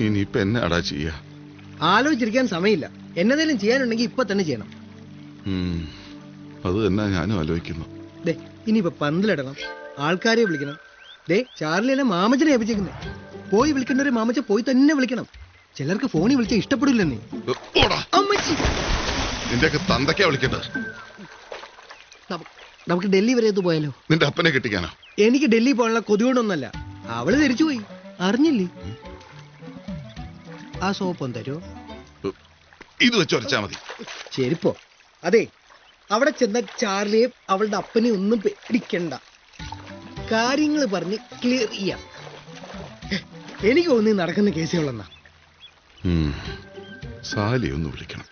ഇനിയിപ്പൊ എന്നാടാ ചെയ്യാ? ആലോചിച്ചിരിക്കാൻ സമയമില്ല. എന്നതേലും ചെയ്യാനുണ്ടെങ്കിൽ ഇപ്പൊ തന്നെ ചെയ്യണം. അത് തന്നെ ഞാനും ആലോചിക്കുന്നു. ഇനിയിപ്പൊ പന്തലിടണം, ആൾക്കാരെ വിളിക്കണം. ചാർലിനെ മാമച്ചനെ ഏൽപ്പിച്ചേക്കുന്നേ. പോയി വിളിക്കേണ്ടവരെ മാമച്ച പോയി തന്നെ വിളിക്കണം. ചിലർക്ക് ഫോണിൽ വിളിച്ചാൽ ഇഷ്ടപ്പെടില്ലെന്നേ. നിന്റെയൊക്കെ തന്തയ്ക്കാ വിളിക്കേണ്ടത്. നമുക്ക് ഡൽഹി വരെ പോയാലോ? നിന്റെ അപ്പനെ കെട്ടിക്കാനോ? എനിക്ക് ഡൽഹി പോകാനുള്ള കൊതികൊണ്ടൊന്നല്ല, അവള് തിരിച്ചുപോയി. അറിഞ്ഞില്ലേ? ആ സോപ്പം തരുമോ? ഇത് വെച്ചൊരച്ചാ മതി. ചെരുപ്പോ? അതെ, അവിടെ ചെന്ന ചാർലിയെ അവളുടെ അപ്പനെ ഒന്നും പേടിക്കണ്ട. കാര്യങ്ങൾ പറഞ്ഞ് ക്ലിയർ ചെയ്യാം. എനിക്ക് തോന്നി നടക്കുന്ന കേസുകളെന്നാ. സാലി ഒന്ന് വിളിക്കണം.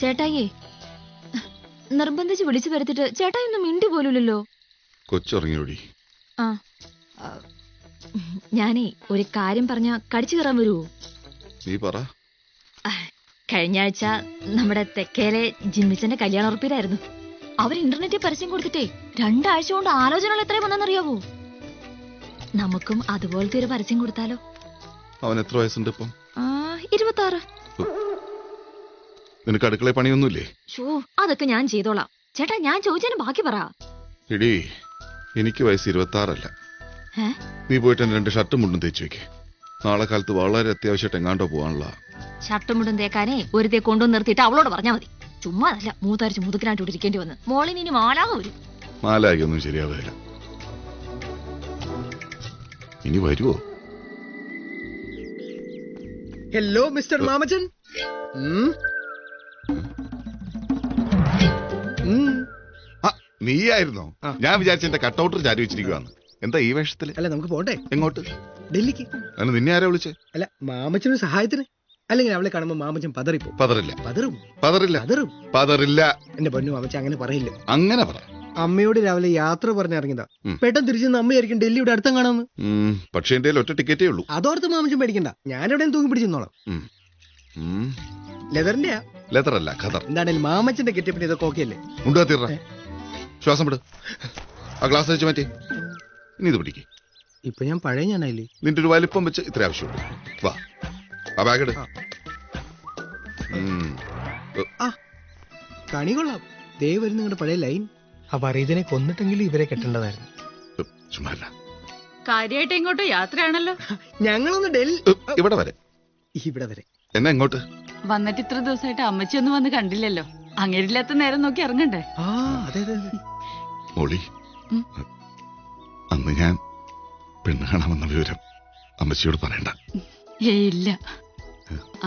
ചേട്ടായിയെ നിർബന്ധിച്ച് വിളിച്ചു വരുത്തിട്ട് ചേട്ടായി ഒന്നും മിണ്ടി പോലുമില്ലല്ലോ. കൊച്ചുറങ്ങിയോടി. ആ, ഞാനേ ഒരു കാര്യം പറഞ്ഞ കടിച്ചു കയറാൻ വരുവോ? നീ പറ. കഴിഞ്ഞ ആഴ്ച നമ്മുടെ തെക്കേലെ ജിമ്മിച്ചന്റെ കല്യാണ ഉറപ്പിലായിരുന്നു. അവർ ഇന്റർനെറ്റിൽ പരസ്യം കൊടുത്തിട്ടേ 2 ആഴ്ച കൊണ്ട് ആലോചനകൾ എത്രയും വന്നെന്നറിയാവോ? നമുക്കും അതുപോലത്തെ ഒരു പരസ്യം കൊടുത്താലോ? അവൻ എത്ര വയസ്സുണ്ട് ഇപ്പം? 26. നിനക്ക് അടുക്കള പണിയൊന്നുമില്ലേ? അതൊക്കെ ഞാൻ ചെയ്തോളാം. ചേട്ടാ, ഞാൻ ചോദിച്ചതിന് ബാക്കി പറ. എടീ, എനിക്ക് വയസ്സ് 26 അല്ല. നീ പോയിട്ട് 2 ഷർട്ടും മുണ്ടും തേച്ചു വെക്കേ. നാളെ കാലത്ത് വളരെ അത്യാവശ്യമായിട്ട് എങ്ങാണ്ടോ പോകാനുള്ള. ഷർട്ടും മുണ്ടും തേക്കാനേ ഒരുത്തെ കൊണ്ടുവന്ന് നിർത്തിയിട്ട് അവളോട് പറഞ്ഞാൽ മതി. ചുമ്മാ അല്ല, മൂത്തരച്ച് മുതുക്കിനായിട്ട് ഇരിക്കേണ്ടി വന്ന്. മോളിന് ഇനി മാലാക വരും. മാലാകൊന്നും ശരിയാവില്ല. ഇനി വരുവോ? Hello mister Mamachan. നീയായിരുന്നോ? ഞാൻ വിചാരിച്ച എന്റെ കട്ടൗട്ടർ ചാരി വെച്ചിരിക്കുവാന്ന്. എന്താ ഈ വേഷത്തില്? അല്ല, നമുക്ക് പോട്ടെ. എങ്ങോട്ട്? ഡൽഹിക്ക്. അതിന് നിന്നെ ആരാ വിളിച്ചേ? അല്ല, മാമച്ചന് സഹായത്തിന്. അല്ലെങ്കിൽ അവളെ കാണുമ്പോ മാമച്ചൻ പതറിപ്പോ. പതറില്ല. എന്റെ പൊന്നു മാമച്ച അങ്ങനെ പറയില്ല. അങ്ങനെ പറ. അമ്മയോട് രാവിലെ യാത്ര പറഞ്ഞിറങ്ങിയതാ. പെട്ടെന്ന് തിരിച്ചു അമ്മയായിരിക്കും ഡൽഹിയുടെ അടുത്തം കാണാമെന്ന്. പക്ഷേ എന്റെ ഒറ്റ ടിക്കറ്റേ ഉള്ളൂ. അതോർത്ത് മാമച്ചൻ പേടിക്കണ്ട, ഞാനെവിടെയും തൂങ്ങി പിടിച്ചോളാം. ലെതറിന്റെയാ? ലെതർ അല്ല, ഖദർ. എന്താണേലും മാമച്ചന്റെ കെട്ടിപ്പിന് ഇതൊക്കെ ഓക്കെ അല്ലേ? ഉണ്ടാ. ശ്വാസം വിട്. ആ ഗ്ലാസ് വെച്ച് മാറ്റി. ഇനി ഇത് പിടിക്ക്. ഇപ്പൊ ഞാൻ പഴയ ഞാനായില്ലേ? നിന്റെ ഒരു വലിപ്പം വെച്ച് ഇത്ര ആവശ്യമുള്ളൂ. വാ, ആ ബാഗ് എടു. കണി കൊള്ളാം. ദേ വരുന്ന നിങ്ങളുടെ പഴയ ലൈൻ. ആ പറയതിനെ കൊന്നിട്ടെങ്കിലും ഇവരെ കെട്ടേണ്ടതായിരുന്നു. ചുമ്മാ കാര്യമായിട്ട് എങ്ങോട്ടോ യാത്രയാണല്ലോ. ഞങ്ങളൊന്ന് ഡൽഹി. ഇവിടെ വരെ. എന്നാ എങ്ങോട്ട്? വന്നിട്ട് ഇത്ര ദിവസമായിട്ട് അമ്മച്ചി ഒന്നും വന്ന് കണ്ടില്ലല്ലോ. അങ്ങേരില്ലാത്ത നേരം നോക്കി ഇറങ്ങണ്ടേ? മോളി, അന്ന് ഞാൻ പെണ്ണ് കാണാമെന്ന വിവരം അമ്മച്ചിയോട് പറയണ്ട. ഇല്ല,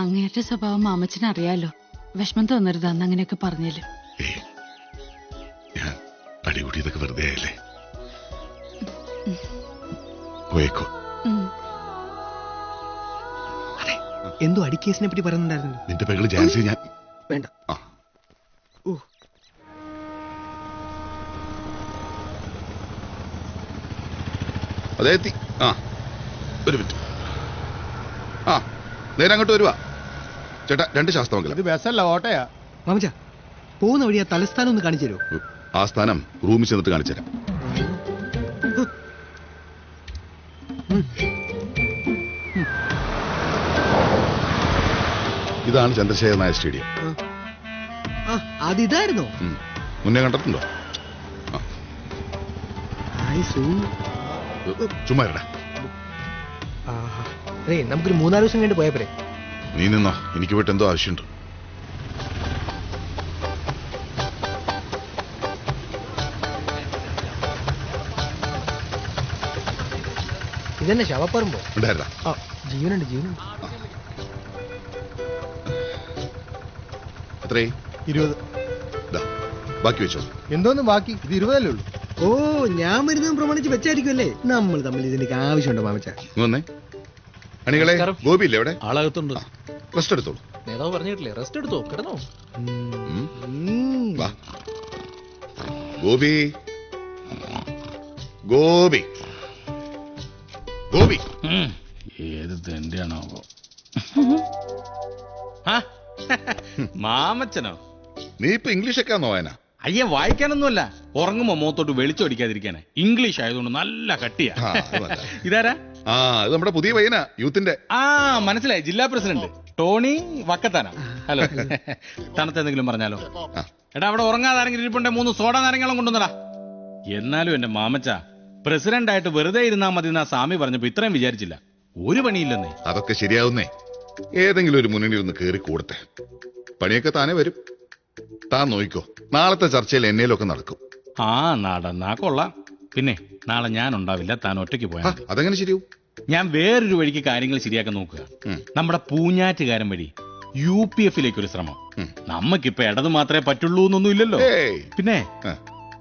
അങ്ങേരുടെ സ്വഭാവം അമ്മച്ചിന് അറിയാലോ. വിഷമം തോന്നരുത് അന്ന് അങ്ങനെയൊക്കെ പറഞ്ഞാല്. ഞാൻ അടികൂടിയതൊക്കെ വെറുതെ ആയല്ലേ. പോയേക്കോ. എന്തോ അടിക്കേസിനെ പറ്റി പറയുന്നുണ്ടായിരുന്നു. നിന്റെ പെങ്ങള് ജാൻസി. ഞാൻ വേണ്ട. അതേ എത്തി. ഒരു മിനിറ്റ്. നേരെ അങ്ങോട്ട് വരുവാ ചേട്ടാ. 2 ശാസ്ത്രമംഗലം. ഇത് ബസ്സല്ല, ഓട്ടോയാ. മാമച്ച, പോകുന്ന വഴി ആ തലസ്ഥാനം ഒന്ന് കാണിച്ചു തരുമോ? ആ സ്ഥാനം റൂമിൽ ചെന്നിട്ട് കാണിച്ചു തരാം. ഇതാണ് ചന്ദ്രശേഖർ നായർ സ്റ്റേഡിയം. അതിതായിരുന്നോ? മുന്നേ കണ്ടിട്ടുണ്ടോ? ചുമ്മാ ഇടാ. നമുക്കൊരു 3-4 ദിവസം കഴിഞ്ഞ് പോയപ്പോഴേ. നീ നിന്നോ, എനിക്ക് പോയിട്ട് എന്തോ ആവശ്യമുണ്ട്. ഇതന്നെ ശവപ്പറമ്പോ? ഉണ്ടായിരുന്ന ജീവനുണ്ട്. എത്രേ? 20. ബാക്കി വെച്ചോ. എന്തോന്നും ബാക്കി? ഇത് 20 അല്ലേ ഉള്ളൂ. ഓ, ഞാൻ വരുന്നതും പ്രമാണിച്ച് വെച്ചായിരിക്കും അല്ലേ? നമ്മൾ തമ്മിൽ ഇതിനൊക്കെ ആവശ്യമുണ്ടോ മാമച്ച? വന്നേ. അണികളെ, ഗോപി ഇല്ലേ അവിടെ? ആളകത്തുണ്ട്. റെസ്റ്റ് എടുത്തോളൂ. നേതാവ് പറഞ്ഞിട്ടില്ലേ, റെസ്റ്റ് എടുത്തോ, കിടന്നോ. ഗോപി, ഗോപി, ഗോപി. ഏത് തെണ്ടിയാണോ? മാമച്ചനോ? നീ ഇപ്പൊ ഇംഗ്ലീഷൊക്കെ വായന? അയ്യെ, വായിക്കാനൊന്നുമല്ല, ഉറങ്ങുമ്പോ മുഖത്തോട്ട് വെളിച്ചോടിക്കാതിരിക്കാനെ. ഇംഗ്ലീഷ് ആയതുകൊണ്ട് നല്ല കട്ടിയാ. ആ, അത് നല്ല. ഇതാരാ? ആ, ഇത് നമ്മുടെ പുതിയ പയ്യനാ, യൂത്തിന്റെ. ആ, മനസ്സിലായി, ജില്ലാ പ്രസിഡന്റ് ടോണി വക്കത്താനം. ഹലോ. തണുത്തെന്തെങ്കിലും പറഞ്ഞാലോ? എടാ, അവിടെ ഉറങ്ങാതെ ആരെങ്കിലും ഇരിപ്പുണ്ടെ 3 സോഡ നാരങ്ങളും കൊണ്ടുവന്നടാ. എന്നാലും എന്റെ മാമച്ച പ്രസിഡന്റ് ആയിട്ട് വെറുതെ ഇരുന്നാ മതി എന്നാ സ്വാമി പറഞ്ഞപ്പോ ഇത്രയും വിചാരിച്ചില്ല. ഒരു പണിയില്ലെന്നേ. അതൊക്കെ ശരിയാവുന്നേ. ഏതെങ്കിലും ഒരു മുന്നണിയിൽ ഒന്ന് കേറി കൂടട്ടെ. പണിയൊക്കെ താനേ വരും. താൻ നോയിക്കോ, നാളത്തെ ചർച്ചയിൽ എന്നേലൊക്കെ നടക്കും. ആ, നടന്നാ കൊള്ളാം. പിന്നെ നാളെ ഞാൻ ഉണ്ടാവില്ല, താൻ ഒറ്റയ്ക്ക് പോയാ മതി. അതെങ്ങനെ ശരിയാവും? ഞാൻ വേറൊരു വഴിക്ക് കാര്യങ്ങൾ ശരിയാക്കാൻ നോക്കുക. നമ്മുടെ പൂഞ്ഞാറ്റുകാരൻ വഴി UPF-ലേക്ക് ഒരു ശ്രമം. നമ്മക്കിപ്പോ ഇടത് മാത്രമേ പറ്റുള്ളൂ എന്നൊന്നും ഇല്ലല്ലോ. പിന്നെ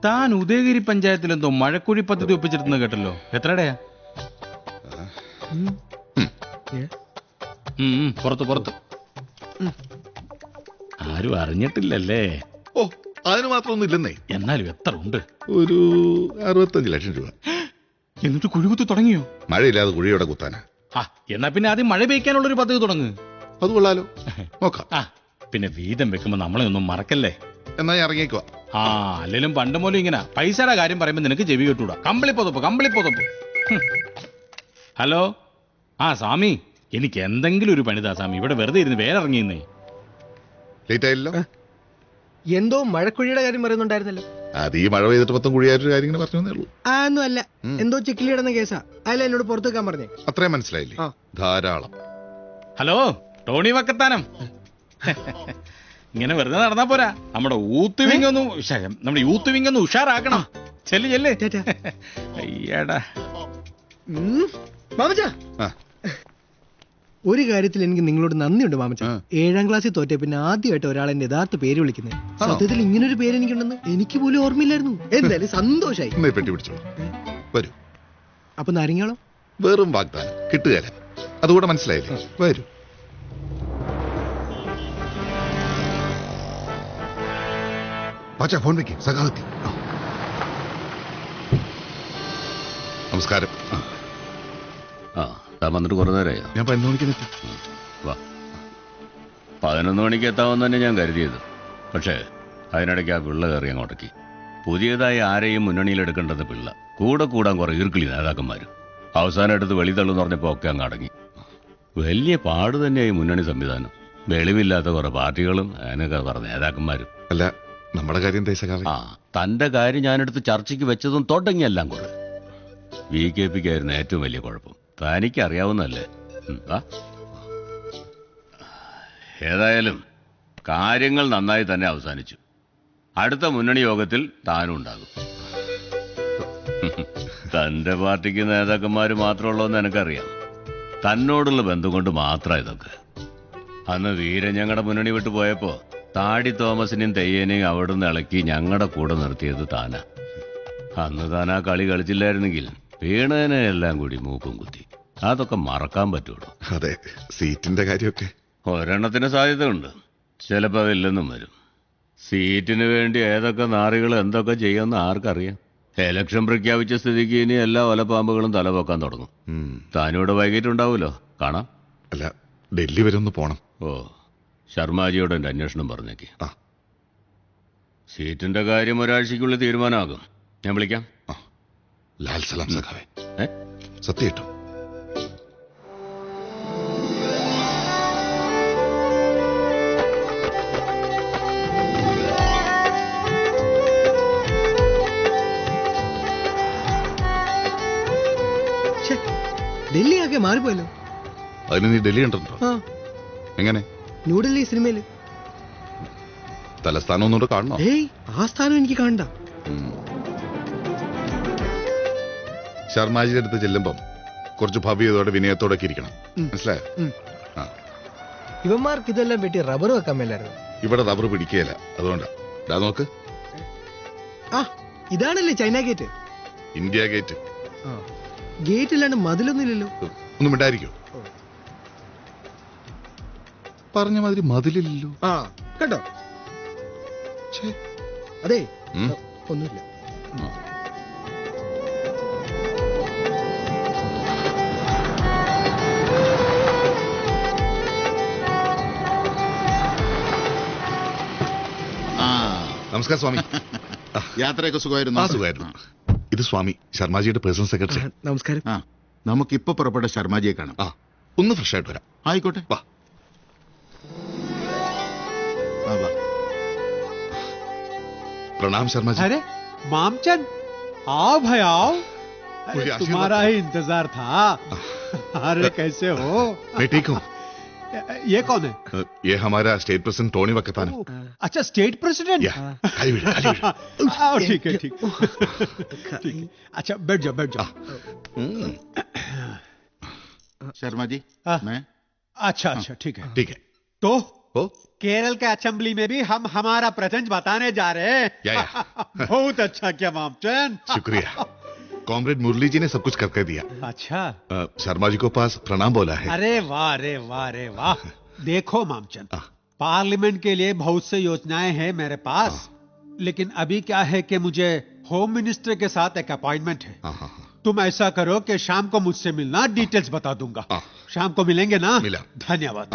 താൻ ഉദയഗിരി പഞ്ചായത്തിൽ എന്തോ മഴക്കുഴി പദ്ധതി ഒപ്പിച്ചിരുന്നു കേട്ടല്ലോ. എത്രയുടെയാ? പുറത്ത് ആരും അറിഞ്ഞിട്ടില്ലല്ലേ? ഓ, അതിന് മാത്രമൊന്നും ഇല്ലെന്നേ. എന്നാലും എത്ര ഉണ്ട്? ഒരു 65 ലക്ഷം രൂപ. എന്നിട്ട് കുഴികുത്തി തുടങ്ങിയോ? മഴയില്ലാതെ കുഴിയോടെ കുത്താനാ. എന്നാ പിന്നെ ആദ്യം മഴ പെയ്ക്കാനുള്ളൊരു പദ്ധതി തുടങ്ങ്. അത് കൊള്ളാലോ, നോക്കാം. പിന്നെ വീതം വെക്കുമ്പോ നമ്മളെ ഒന്നും മറക്കല്ലേ. എന്നാ ഞാൻ ഇറങ്ങിക്കോ. അല്ലെങ്കിലും പണ്ട് മൂലം ഇങ്ങനെ പൈസയുടെ കാര്യം പറയുമ്പോ നിനക്ക് ചെവി കേട്ടൂടാ. കമ്പിളിപ്പൊതപ്പ്. ഹലോ. സ്വാമി, എനിക്ക് എന്തെങ്കിലും ഒരു പണിതാ സ്വാമി. ഇവിടെ വെറുതെ ഇരുന്ന് വേറെ ഇറങ്ങിയെന്നേ. ലേറ്റ് ആയില്ലോ? എന്തോ മഴക്കുഴിയുടെ കാര്യം പറയുന്നുണ്ടായിരുന്നല്ലോ. അത് ഈ മഴ പെയ്തിട്ട് 10 കുഴിയായിട്ടൊരു കാര്യം ഇങ്ങനെ പറഞ്ഞു ഉള്ളൂ. ഒന്നും അല്ല, എന്തോ ചെക്കിലിടുന്ന കേസാ. അല്ല, എന്നോട് പുറത്തു വെക്കാൻ പറഞ്ഞേ. അത്രയും മനസ്സിലായില്ലേ? ധാരാളം. Hello, Tony Vakkathanam. ഇങ്ങനെ വെറുതെ നടന്നാ പോരാ. നമ്മുടെ യൂത്ത് വിങ് ഒന്ന് ഉഷാറാക്കണം. ചെല്ല്. അയ്യടാ മാമച്ച, ഒരു കാര്യത്തിൽ എനിക്ക് നിങ്ങളോട് നന്ദിയുണ്ട് മാമച്ച. 7ാം ക്ലാസ്സിൽ തോറ്റ പിന്നെ ആദ്യമായിട്ട് ഒരാൾ എന്റെ യഥാർത്ഥ പേര് വിളിക്കുന്നത്. സത്യത്തിൽ ഇങ്ങനൊരു പേര് എനിക്കുണ്ടെന്ന് എനിക്ക് പോലും ഓർമ്മയില്ലായിരുന്നു. എന്തായാലും സന്തോഷായി. പെട്ടി പിടിച്ചോളൂ. വരൂ. അപ്പൊ നാരങ്ങാളോ? വെറും വാഗ്ദാനം കിട്ടുകയല്ല. അതുകൂടെ മനസ്സിലായില്ലേ? വരൂ. ഫോൺ വെക്കും. സഖാവത്തി, നമസ്കാരം. വന്നിട്ട് കുറേ നേരമായോ? ഞാൻ 11 മണിക്ക് എത്തി. വാ, 11 മണിക്ക് എത്താമെന്ന് തന്നെ ഞാൻ കരുതിയത്. പക്ഷേ അതിനിടയ്ക്ക് ആ പിള്ള കയറി അങ്ങോട്ടേക്ക്. പുതിയതായി ആരെയും മുന്നണിയിലെടുക്കേണ്ടത് പിള്ള. കൂടാൻ കുറെ ഈർക്കിളി നേതാക്കന്മാരും. അവസാനം എടുത്ത് വെളി തള്ളുന്ന് പറഞ്ഞപ്പോൾ ഒക്കെ അങ്ങ് അടങ്ങി. വലിയ പാട് തന്നെയായി മുന്നണി സംവിധാനം. വെളിവില്ലാത്ത കുറെ പാർട്ടികളും അതിനൊക്കെ കുറെ നേതാക്കന്മാരും. അല്ല, നമ്മുടെ കാര്യം തന്റെ കാര്യം ഞാനെടുത്ത് ചർച്ചയ്ക്ക് വെച്ചതും തുടങ്ങിയെല്ലാം കുറെ. VKPക്കായിരുന്നു ഏറ്റവും വലിയ കുഴപ്പം. തനിക്ക് അറിയാവുന്നല്ലേ. ഏതായാലും കാര്യങ്ങൾ നന്നായി തന്നെ അവസാനിച്ചു. അടുത്ത മുന്നണി യോഗത്തിൽ താനും ഉണ്ടാകും. തന്റെ പാർട്ടിക്ക് നേതാക്കന്മാര് മാത്രമുള്ളതെന്ന് എനിക്കറിയാം. തന്നോടുള്ള ബന്ധം കൊണ്ട് മാത്രം ഇതൊക്കെ. അന്ന് വീരൻ ഞങ്ങളുടെ മുന്നണി വിട്ടു പോയപ്പോ താടി തോമസിനെയും തെയ്യനെയും അവിടുന്ന് ഇളക്കി ഞങ്ങളുടെ കൂടെ നിർത്തിയത് താനാ. അന്ന് താനാ കളി കളിച്ചില്ലായിരുന്നെങ്കിൽ വീണേനെ എല്ലാം കൂടി മൂക്കും കുത്തി. അതൊക്കെ മറക്കാൻ പറ്റുള്ളൂ. അതെ, സീറ്റിന്റെ കാര്യമൊക്കെ ഒരെണ്ണത്തിന് സാധ്യതയുണ്ട്, ചിലപ്പോ അതില്ലെന്നും വരും. സീറ്റിന് വേണ്ടി ഏതൊക്കെ നാറികൾ എന്തൊക്കെ ചെയ്യുമെന്ന് ആർക്കറിയാം. എലക്ഷൻ പ്രഖ്യാപിച്ച സ്ഥിതിക്ക് ഇനി എല്ലാ ഒലപ്പാമ്പുകളും തലപൊക്കാൻ തുടങ്ങും. താനിവിടെ വൈകിട്ടുണ്ടാവുമല്ലോ, കാണാം. അല്ല, ഡൽഹി വരെ ഒന്ന് പോണം. ശർമാജിയോട് എന്റെ അന്വേഷണം പറഞ്ഞേക്ക്. സീറ്റിന്റെ കാര്യം ഒരാഴ്ചക്കുള്ളിൽ തീരുമാനമാകും. ഞാൻ വിളിക്കാം. ലാൽ സലാം സഖാവേ. സത്യം. ഡൽഹി ആകെ മാറിപ്പോയല്ലോ. അതിന് നീ ഡൽഹി കണ്ടിട്ടുണ്ടോ? എങ്ങനെ? ന്യൂഡൽഹി സിനിമയില് തലസ്ഥാനം ഒന്നുകൂടെ കാണണോ? ആ സ്ഥാനം എനിക്ക് കാണണ്ട. ശർമാജിയുടെ അടുത്ത് ചെല്ലുമ്പം കുറച്ച് ഭവ്യതയോടെ വിനയത്തോടെ ഇരിക്കണം. മനസ്സിലായോ? ഇവന്മാർക്ക് ഇതെല്ലാം വെട്ടി റബ്ബർ വെക്കാൻ മേലായിരുന്നു. ഇവിടെ റബ്ബർ പിടിക്കുകയല്ല, അതുകൊണ്ടാ. നോക്ക്, ഇതാണല്ലേ China gate. India gate. Gate ഇല്ലാണ്ട് മതിലൊന്നുമില്ലല്ലോ. ഒന്നും മിണ്ടായിരിക്കോ? പറഞ്ഞ മാതിരി മതിലില്ലല്ലോ. കേട്ടോ? അതെ, ഒന്നുമില്ല. നമസ്കാരം സ്വാമി. യാത്രയൊക്കെ സുഖമായിരുന്നു? സുഖമായിരുന്നു. ഇത് സ്വാമി ശർമാജിയുടെ പേഴ്സണൽ സെക്രട്ടറി. നമസ്കാരം. നമുക്കിപ്പോ പുറപ്പെട്ട ശർമാജിയെ കാണാം. ഒന്ന് ഫ്രഷ് ആയിട്ട് വരാം. ആയിക്കോട്ടെ. വാ. प्रणाम शर्मा जी. अरे मामचंद, आओ भाई आओ. मुझे आशीर्वाद तुम्हारा ही इंतजार था. अरे कैसे हो? मैं ठीक हूँ. ये कौन है? ये हमारा स्टेट प्रेसिडेंट टोनी वक्कतान है. अच्छा, स्टेट प्रेसिडेंट. आओ, ठीक है, ठीक. अच्छा, बैठ जाओ, बैठ जाओ. शर्मा जी, मैं. अच्छा अच्छा, ठीक है, ठीक है. तो केरल के असेंबली में भी हम हमारा प्रेजेंस बताने जा रहे हैं. बहुत अच्छा किया मामचंद. शुक्रिया. कॉमरेड मुरली जी ने सब कुछ करके दिया. अच्छा. शर्मा जी को पास प्रणाम बोला है. अरे वाह, अरे वाह, अरे वाह. देखो मामचंद, पार्लियामेंट के लिए बहुत से योजनाएं हैं मेरे पास, लेकिन अभी क्या है कि मुझे होम मिनिस्टर के साथ एक अपॉइंटमेंट है. तुम ऐसा करो कि शाम को मुझसे मिलना, डिटेल्स बता दूंगा. शाम को मिलेंगे ना? मिला. धन्यवाद.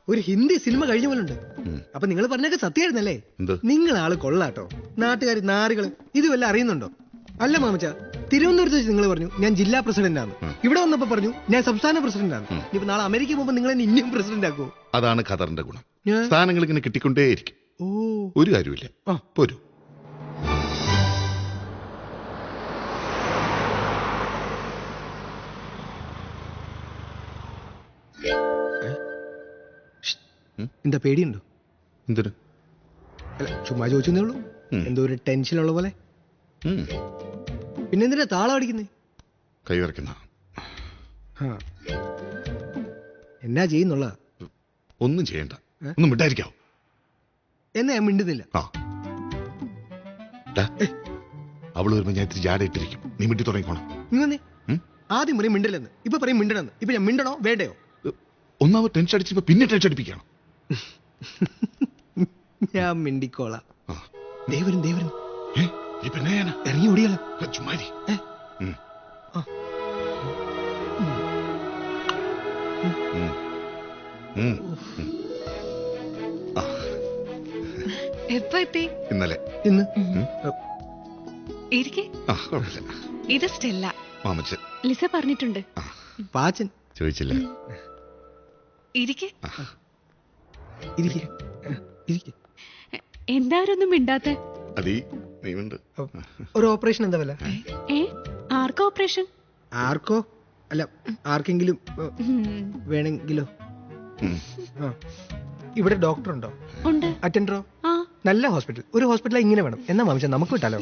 ഒരു ഹിന്ദി സിനിമ കഴിഞ്ഞ പോലുണ്ട്. അപ്പൊ നിങ്ങൾ പറഞ്ഞൊക്കെ സത്യമായിരുന്നല്ലേ? നിങ്ങൾ ആള് കൊള്ളാട്ടോ. നാട്ടുകാർ നാറുകള് ഇത് വല്ല അറിയുന്നുണ്ടോ? അല്ല മാമച്ച, തിരുവനന്തപുരത്ത് വെച്ച് നിങ്ങൾ പറഞ്ഞു ഞാൻ ജില്ലാ പ്രസിഡന്റ് ആണ്. ഇവിടെ വന്നപ്പോ പറഞ്ഞു ഞാൻ സംസ്ഥാന പ്രസിഡന്റ് ആണ്. ഇപ്പൊ നാളെ അമേരിക്ക പോകുമ്പോ നിങ്ങൾ എന്നെ ഇന്ത്യൻ പ്രസിഡന്റ് ആക്കുമോ? അതാണ് ഖത്തറിന്റെ ഗുണം. സ്ഥാനങ്ങൾ ഇങ്ങനെ കിട്ടിക്കൊണ്ടേയിരിക്കും. ഒരു കാര്യമില്ല. പോരൂ. എന്താ പേടിയുണ്ടോ? എന്തിന്? അല്ല, ചുമ്മാ ചോദിച്ചേ ഉള്ളൂ. എന്തോ ഒരു ടെൻഷനുള്ള പോലെ. പിന്നെ എന്തിനാ താളം അടിക്കുന്നേ? കൈ വരയ്ക്കുന്ന. എന്നാ ചെയ്യുന്നുള്ള? ഒന്നും ചെയ്യണ്ട. ഒന്നും മിണ്ടായിരിക്കാവോ? എന്നാ ഞാൻ മിണ്ടുന്നില്ല. അവള് വരുമ്പോ ഞാൻ ഇത്തിരി ജാടയിട്ടിരിക്കും. നീ മിണ്ടി തുടങ്ങിക്കോണം. നീ വന്നേ. ആദ്യം പറയും മിണ്ടില്ലെന്ന്, ഇപ്പൊ പറയും മിണ്ടണമെന്ന്. ഇപ്പൊ ഞാൻ മിണ്ടണോ വേണ്ടയോ? ഒന്നാമത് ടെൻഷൻ അടിച്ചപ്പോ പിന്നെ ടെൻഷൻ അടിപ്പിക്കണം. ഞാൻ മിണ്ടിക്കോളാം. ദേവരും ദേവരും പിന്നെ ഇറങ്ങി ഓടിയല്ലോ. ചുമ്മാരി. എപ്പോ എത്തി? ഇന്നലെ. ഇന്ന് ഇരിക്കെ. കുഴപ്പമില്ല. ഇത് സ്റ്റെല്ല. മാമച്ചൻ. ലിസ പറഞ്ഞിട്ടുണ്ട്. പാച്ചൻ ചോദിച്ചില്ല. ഇരിക്കെ. എന്താരൊന്നും മിണ്ടാത്ത? അതീ നീണ്ട്. ഒരു ഓപ്പറേഷൻ എന്താ വല്ല? ആർക്കോ ഓപ്പറേഷൻ? ആർക്കോ അല്ല, ആർക്കെങ്കിലും വേണമെങ്കിലോ? ഇവിടെ ഡോക്ടർ ഉണ്ടോ? ഉണ്ട്. അറ്റൻഡറോ? നല്ല ഹോസ്പിറ്റൽ. ഒരു ഹോസ്പിറ്റൽ ഇങ്ങനെ വേണം. എന്നാ മാമിച്ച നമുക്ക് വിട്ടാലോ?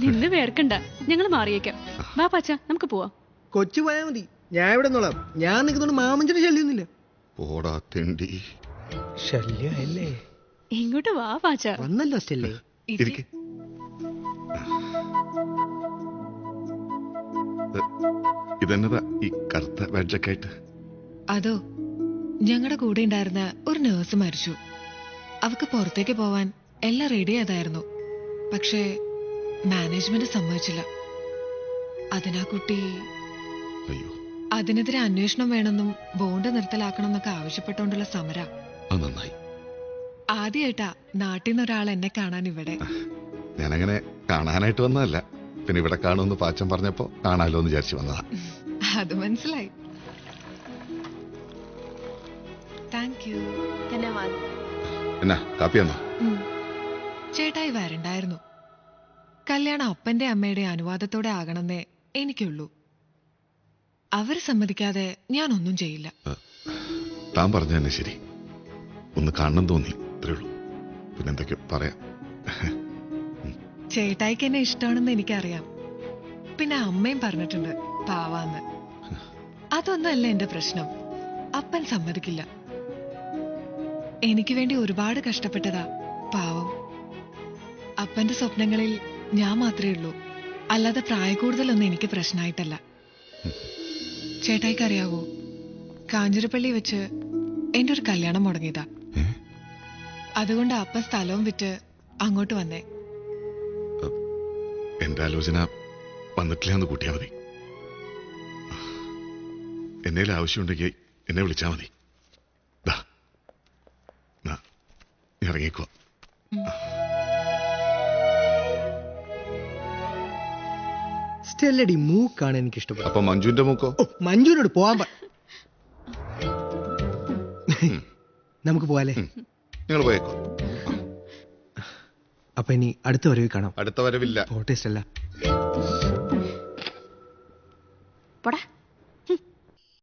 നിന്ന് വേർക്കണ്ട, ഞങ്ങൾ മാറിയേക്കാം. വാ പാച്ച, നമുക്ക് പോവാം. കൊച്ചു പോയാ മതി, ഞാൻ ഇവിടെ നിന്നോളാം. ഞാൻ നിൽക്കുന്നോണ്ട് മാമഞ്ചിന് ശല്യൊന്നുമില്ല. പോടാ തെണ്ടി. ശല്യല്ലേ? ഇങ്ങോട്ട് വാ പാച്ച. വന്നല്ലോ സ്റ്റെല്ലേ. ഇതെന്നതാ ഈ കറുത്ത ബാഡ്ജൊക്കെ ആയിട്ട്? അതോ, ഞങ്ങളുടെ കൂടെ ഉണ്ടായിരുന്ന ഒരു നേഴ്സ് മരിച്ചു. അവക്ക് പുറത്തേക്ക് പോവാൻ എല്ലാം റെഡി ആയതായിരുന്നു. പക്ഷേ മാനേജ്മെന്റ് സമ്മതിച്ചില്ല. അതിനാ കുട്ടി അതിനെതിരെ അന്വേഷണം വേണമെന്നും ബോണ്ട് നിർത്തലാക്കണം എന്നൊക്കെ ആവശ്യപ്പെട്ടുകൊണ്ടുള്ള സമര. ആദ്യമായിട്ടാ നാട്ടിൽ നിന്ന് ഒരാൾ എന്നെ കാണാൻ ഇവിടെ. ഞാനങ്ങനെ കാണാനായിട്ട് വന്നതല്ല, പിന്നെ ഇവിടെ കാണുമെന്ന് പാച്ചൻ പറഞ്ഞപ്പോ കാണാലോ എന്ന് വിചാരിച്ചു വന്നതാ. അത് മനസ്സിലായി. Thank you. എന്നാ കാപ്പി വന്നോ? ചേട്ടായി വരണ്ടായിരുന്നു. കല്യാണം അപ്പന്റെ അമ്മയുടെ അനുവാദത്തോടെ ആകണമെന്നേ എനിക്കുള്ളൂ. അവര് സമ്മതിക്കാതെ ഞാനൊന്നും ചെയ്യില്ല. താൻ പറഞ്ഞ തന്നെ ശരി. ഒന്ന് കാണണം തോന്നി, അത്രേ ഉള്ളൂ. പിന്നെന്തൊക്കെ പറയാം. ചേട്ടായിക്ക് എന്നെ ഇഷ്ടമാണെന്ന് എനിക്കറിയാം. പിന്നെ അമ്മയും പറഞ്ഞിട്ടുണ്ട് പാവാന്ന്. അതൊന്നുമല്ല എന്റെ പ്രശ്നം. അപ്പൻ സമ്മതിക്കില്ല. എനിക്ക് വേണ്ടി ഒരുപാട് കഷ്ടപ്പെട്ടതാ പാവം. അപ്പന്റെ സ്വപ്നങ്ങളിൽ ഞാൻ മാത്രമേ ഉള്ളൂ, അല്ലാതെ പ്രായക്കൂടുതലൊന്നും എനിക്ക് പ്രശ്നമായിട്ടല്ല. ചേട്ടായിക്കറിയാവോ, കാഞ്ഞിരപ്പള്ളി വെച്ച് എന്റെ ഒരു കല്യാണം മുടങ്ങിയതാ. അതുകൊണ്ട് അപ്പൻ സ്ഥലവും വിറ്റ് അങ്ങോട്ട് വന്നേ. എന്റെ ആലോചന വന്നിട്ടില്ല എന്ന് കൂട്ടിയാ മതി. എന്നേലും ആവശ്യമുണ്ടെങ്കിൽ എന്നെ വിളിച്ചാൽ മതി. ദാ, നാ, നീ ഇറങ്ങിക്കോ. സ്റ്റെല്ലടി മൂക്കാണ് എനിക്ക് ഇഷ്ടപ്പെട്ടത്. അപ്പൊ മഞ്ജുവിന്റെ മൂക്കോ? ഓ, മഞ്ജുവിനോട് പോവാൻ നമുക്ക് പോവാലേ? നിങ്ങൾ പോയേക്കോ. അപ്പൊ ഇനി അടുത്ത വരവിൽ കാണാം. അടുത്ത വരവില്ല. പോട്ടെ സ്റ്റെല്ല. പോടാ.